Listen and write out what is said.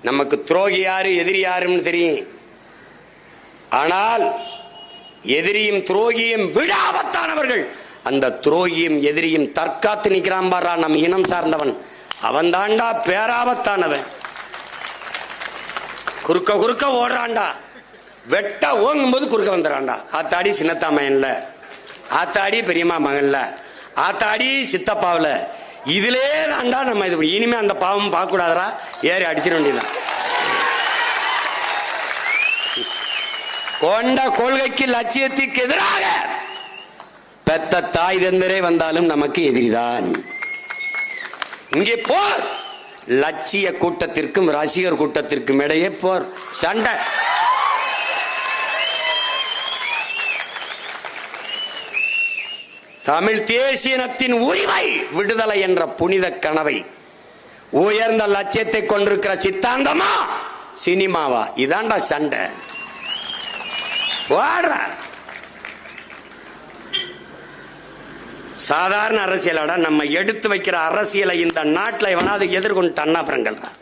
நமக்கு துரோகி யாரு எதிரி யாருன்னு தெரியும். ஆனால் எதிரியும் துரோகியும் விட ஆபத்தானவர்கள். அந்த துரோகியும் எதிரியும் தற்காத்து நிற்கிறான் பாரா, நம் இனம் சார்ந்தவன், அவன் தாண்டா பேராபத்தானவன். குறுக்க குறுக்க ஓடுறான்டா, வெட்ட ஓங்கும் போது குறுக்க வந்துடுறான்டா. ஆத்தாடி சின்னத்தா மகன்ல, ஆத்தாடி பெரியம்மா மகன்ல, ஆத்தாடி சித்தப்பாவில், இதிலே தாண்டா நம்ம இது. இனிமே அந்த பாவம் பார்க்க கூடாதரா, ஏறி அடிச்சிட வேண்டியதான். கொண்ட கொள்கைக்கு லட்சியத்திற்கு எதிராக பெத்த தாய் தந்தரே வந்தாலும் நமக்கு எதிரிதான். இங்கே போர், லட்சிய கூட்டத்திற்கும் ரசிகர் கூட்டத்திற்கும் இடையே போர், சண்டை. தமிழ் தேசியனத்தின் உரிமை விடுதலை என்ற புனித கனவை, உயர்ந்த லட்சியத்தை கொண்டிருக்கிற சித்தாந்தமா சினிமாவா? இதாண்டா சண்டை. சாதாரண அரசியலாடா, நம்ம எடுத்து வைக்கிற அரசியலை இந்த நாட்டில் எவனாவது எதிர்கொண்டு அண்ணா பிரங்கல்றான்.